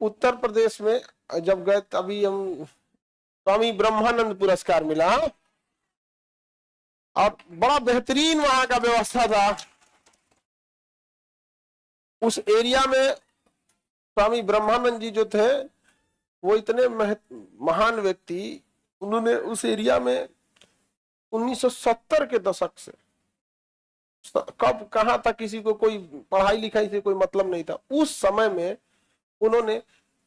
उत्तर प्रदेश में जब गए तभी हम स्वामी ब्रह्मानंद पुरस्कार मिला, और बड़ा बेहतरीन वहां का व्यवस्था था। उस एरिया में स्वामी ब्रह्मानंद जी जो थे वो इतने महान व्यक्ति, उन्होंने उस एरिया में 1970 के दशक से, कब कहां तक किसी को कोई पढ़ाई लिखाई से कोई मतलब नहीं था, उस समय में उन्होंने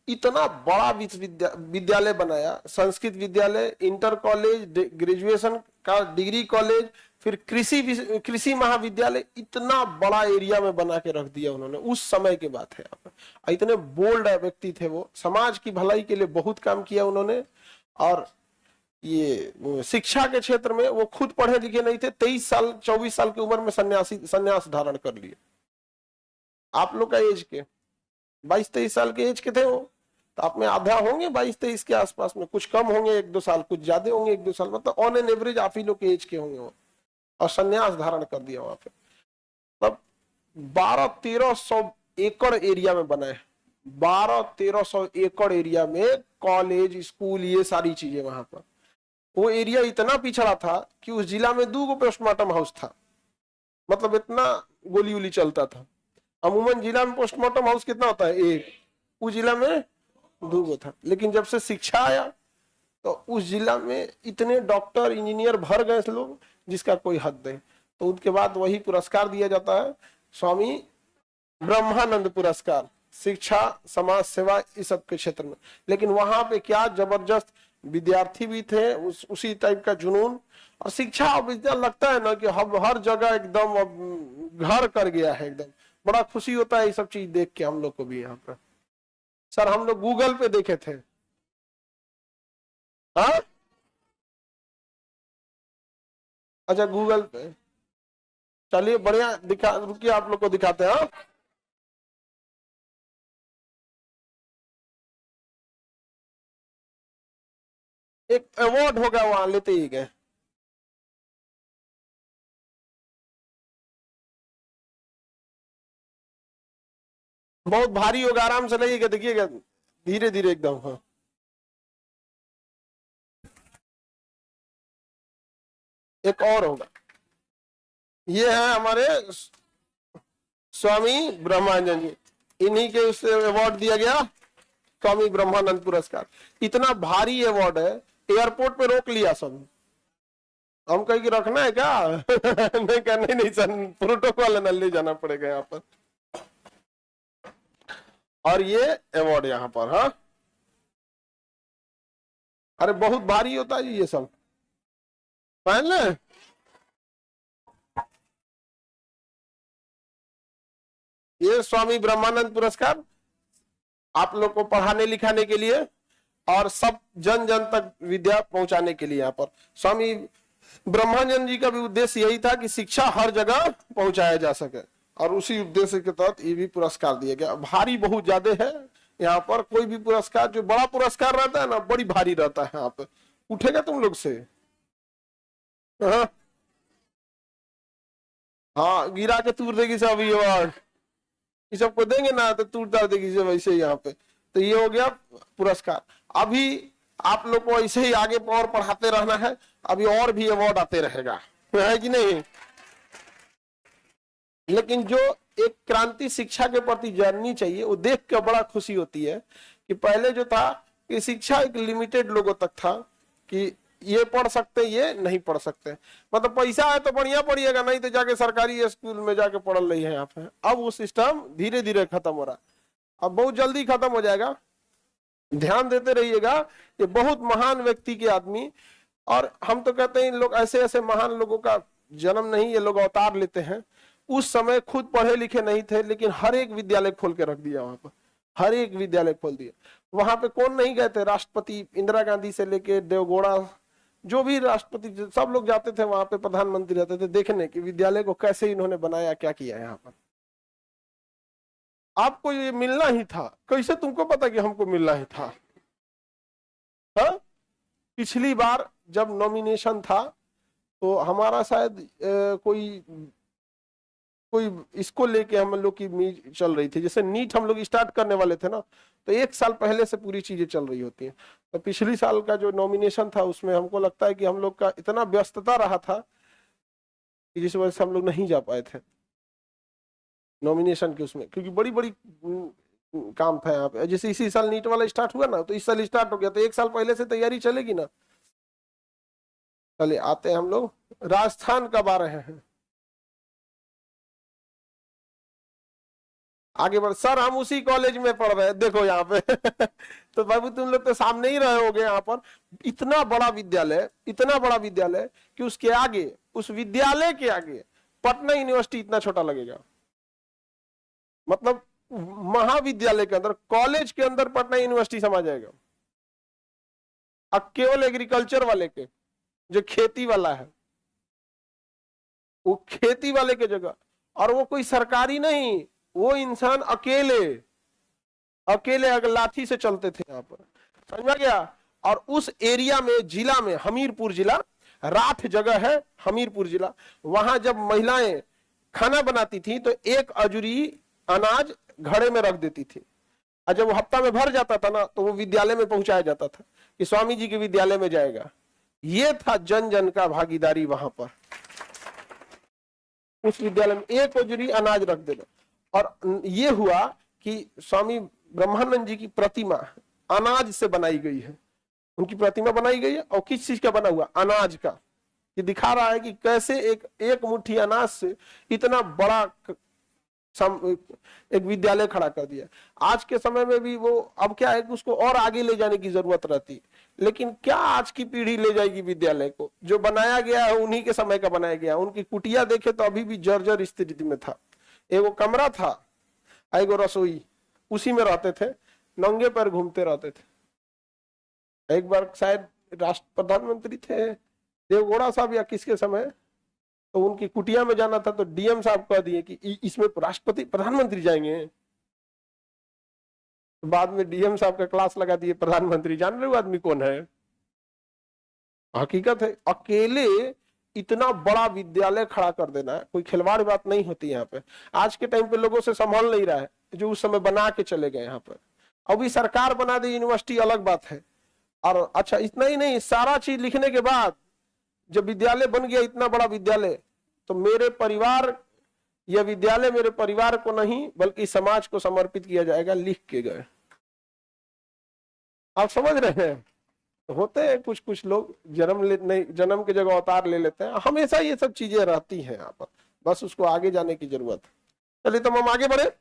इतना बड़ा विद्यालय बनाया, संस्कृत विद्यालय, इंटर कॉलेज, ग्रेजुएशन का डिग्री कॉलेज, फिर कृषि महाविद्यालय, इतना बड़ा एरिया में बना के रख दिया उन्होंने। उस समय की बात है। इतने बोल्ड व्यक्ति थे वो, समाज की भलाई के लिए बहुत काम किया उन्होंने। और ये शिक्षा के क्षेत्र में वो खुद पढ़े लिखे नहीं थे, 23 साल 24 साल की उम्र में संन्यास धारण कर लिए। आप लोग का एज के 22-23 साल के एज के थे वो, तो आप में आधा होंगे 22-23 के आसपास में, कुछ कम होंगे 1-2 साल, कुछ ज्यादा होंगे 1-2 साल, मतलब ऑन एन एवरेज आप ही लोग के एज के होंगे वो। और संन्यास धारण कर दिया वहां पे। तब 1200-1300 एकड़ एरिया में बनाए, 1200-1300 एकड़ एरिया में कॉलेज, स्कूल, ये सारी चीजें वहां पर। वो एरिया इतना पिछड़ा था कि उस जिला में 2 पोस्टमार्टम हाउस था, मतलब इतना गोली उली चलता था। अमूमन जिला में पोस्टमार्टम हाउस कितना होता है? 1। उस जिला में 2 था। लेकिन जब से शिक्षा आया तो उस जिला में इतने डॉक्टर, इंजीनियर भर गए लोग जिसका कोई हद नहीं। तो उसके बाद वही पुरस्कार दिया जाता है, स्वामी ब्रह्मानंद पुरस्कार, शिक्षा, समाज सेवा, इस सब के क्षेत्र में। लेकिन वहां पे क्या जबरदस्त विद्यार्थी भी थे, उसी टाइप का जुनून। और शिक्षा अब इतना लगता है ना कि हर जगह एकदम घर कर गया है एकदम। बड़ा खुशी होता है ये सब चीज देख के हम लोग को भी। यहाँ पर सर हम लोग गूगल पे देखे थे। हाँ, अच्छा गूगल पे, चलिए बढ़िया, दिखा, रुकिए आप लोग को दिखाते हैं। हाँ, एक अवार्ड होगा वहां, लेते ही गए। बहुत भारी होगा, आराम से लगेगा, देखिएगा धीरे धीरे एकदम। हाँ, एक और होगा। ये है हमारे स्वामी ब्रह्मानंद जी, इन्हीं के उससे अवार्ड दिया गया, स्वामी ब्रह्मानंद पुरस्कार। इतना भारी अवार्ड है, एयरपोर्ट पे रोक लिया सब। हम कहीं की रखना है क्या? नहीं क्या, नहीं नहीं सर, प्रोटोकॉल है, ले जाना पड़ेगा यहाँ पर। और ये अवार्ड यहाँ पर। हाँ, अरे बहुत भारी होता है ये सब, पहन ले। ये स्वामी ब्रह्मानंद पुरस्कार आप लोग को पढ़ाने लिखाने के लिए और सब जन जन तक विद्या पहुंचाने के लिए। यहाँ पर स्वामी ब्रह्मानंद जी का भी उद्देश्य यही था कि शिक्षा हर जगह पहुंचाया जा सके, और उसी उद्देश्य के तहत ये भी पुरस्कार दिया गया। भारी बहुत ज्यादा है यहाँ पर। कोई भी पुरस्कार, जो बड़ा पुरस्कार रहता है ना, बड़ी भारी रहता है। यहाँ पे उठेगा तुम लोग से। हाँ, हाँ, गिरा के तूर देगी सब ये अवार्ड, ये सबको देंगे ना तो तूर तार देगी सब वैसे ही यहाँ पे। तो ये हो गया पुरस्कार। अभी आप लोग को ऐसे ही आगे और पढ़ाते रहना है, अभी और भी अवार्ड आते रहेगा, है कि नहीं? लेकिन जो एक क्रांति शिक्षा के प्रति जाननी चाहिए, वो देख के बड़ा खुशी होती है कि पहले जो था कि शिक्षा एक लिमिटेड लोगों तक था, कि ये पढ़ सकते, ये नहीं पढ़ सकते। मतलब पैसा है तो बढ़िया पढ़िएगा, नहीं तो जाके सरकारी स्कूल में जाके पढ़ रही है यहाँ पे। अब वो सिस्टम धीरे धीरे खत्म हो रहा, अब बहुत जल्दी खत्म हो जाएगा। ध्यान देते रहिएगा। ये बहुत महान व्यक्ति के आदमी, और हम तो कहते हैं इन लोग, ऐसे ऐसे महान लोगों का जन्म नहीं, ये लोग अवतार लेते हैं। उस समय खुद पढ़े लिखे नहीं थे, लेकिन हर एक विद्यालय खोल के रख दिया वहां पर, हर एक विद्यालय खोल दिया। वहां पे कौन नहीं गए थे? राष्ट्रपति इंदिरा गांधी से लेके देवगौड़ा, जो भी राष्ट्रपति, सब लोग जाते थे वहां पे, प्रधानमंत्री रहते थे देखने कि विद्यालय को कैसे इन्होंने बनाया, क्या किया यहाँ पर। आपको ये मिलना ही था, कैसे तुमको पता कि हमको मिलना ही था? हा? पिछली बार जब नॉमिनेशन था तो हमारा शायद कोई कोई इसको लेके हम लोग की चल रही थी, जैसे नीट हम लोग स्टार्ट करने वाले थे ना, तो 1 साल पहले से पूरी चीजें चल रही होती हैं। तो पिछली साल का जो नॉमिनेशन था उसमें हमको लगता है कि हम लोग का इतना व्यस्तता रहा था कि जिस वजह से हम लोग नहीं जा पाए थे नॉमिनेशन के उसमें, क्योंकि बड़ी बड़ी काम था यहाँ पे। जैसे इसी साल नीट वाला स्टार्ट हुआ ना, तो इस साल स्टार्ट हो गया, तो 1 साल पहले से तैयारी चलेगी ना। चलिए आते हैं हम लोग, राजस्थान कब आ रहे हैं, आगे बढ़। सर हम उसी कॉलेज में पढ़ रहे हैं, देखो यहाँ पे तो बाबू तुम लोग तो सामने ही रहे होगे यहाँ पर। इतना बड़ा विद्यालय, इतना बड़ा विद्यालय कि उसके आगे, उस विद्यालय के आगे पटना यूनिवर्सिटी इतना छोटा लगेगा। मतलब महाविद्यालय के अंदर, कॉलेज के अंदर पटना यूनिवर्सिटी समा जाएगा। अब केवल एग्रीकल्चर वाले के, जो खेती वाला है, वो खेती वाले के जगह, और वो कोई सरकारी नहीं, वो इंसान अकेले अकेले अगर लाठी से चलते थे यहाँ पर, समझ में गया। और उस एरिया में, जिला में, हमीरपुर जिला, राठ जगह है हमीरपुर जिला, वहां जब महिलाएं खाना बनाती थी तो एक अजूरी अनाज घड़े में रख देती थी, और जब वो हफ्ता में भर जाता था ना, तो वो विद्यालय में पहुंचाया जाता था कि स्वामी जी के विद्यालय में जाएगा। ये था जन जन का भागीदारी वहां पर, उस विद्यालय में एक अजूरी अनाज रख देना। और ये हुआ कि स्वामी ब्रह्मानंद जी की प्रतिमा अनाज से बनाई गई है, उनकी प्रतिमा बनाई गई है, और किस चीज का बना हुआ, अनाज का। ये दिखा रहा है कि कैसे एक मुट्ठी अनाज से इतना बड़ा एक विद्यालय खड़ा कर दिया। आज के समय में भी वो, अब क्या है कि उसको और आगे ले जाने की जरूरत रहती है, लेकिन क्या आज की पीढ़ी ले जाएगी विद्यालय को? जो बनाया गया है उन्हीं के समय का बनाया गया। उनकी कुटिया देखे तो अभी भी जर्जर स्थिति में था, एगो कमरा था, एगो रसोई, उसी में रहते थे, नंगे पैर घूमते रहते थे। एक बार शायद राष्ट्र प्रधानमंत्री थे देवगौड़ा साहब या किसके समय, तो उनकी कुटिया में जाना था, तो डीएम साहब कह दिए कि इसमें राष्ट्रपति प्रधानमंत्री जाएंगे। तो बाद में डीएम साहब का क्लास लगा दिए, प्रधानमंत्री जान रहे हो आदमी कौन है। हकीकत है, अकेले इतना बड़ा विद्यालय खड़ा कर देना है कोई खिलवाड़ बात नहीं होती। यहाँ पे आज के टाइम पे लोगों से संभाल नहीं रहा है, जो उस समय बना के चले गए यहाँ पर। अभी सरकार बना दी यूनिवर्सिटी, अलग बात है। और अच्छा इतना ही नहीं, सारा चीज लिखने के बाद जब विद्यालय बन गया, इतना बड़ा विद्यालय, तो मेरे परिवार, यह विद्यालय मेरे परिवार को नहीं बल्कि समाज को समर्पित किया जाएगा, लिख के गए। आप समझ रहे हैं? होते हैं कुछ कुछ लोग जन्म के जगह अवतार ले लेते हैं। हमेशा ये सब चीजें रहती हैं यहाँ पर, बस उसको आगे जाने की जरूरत है। चलिए तो हम आगे बढ़े।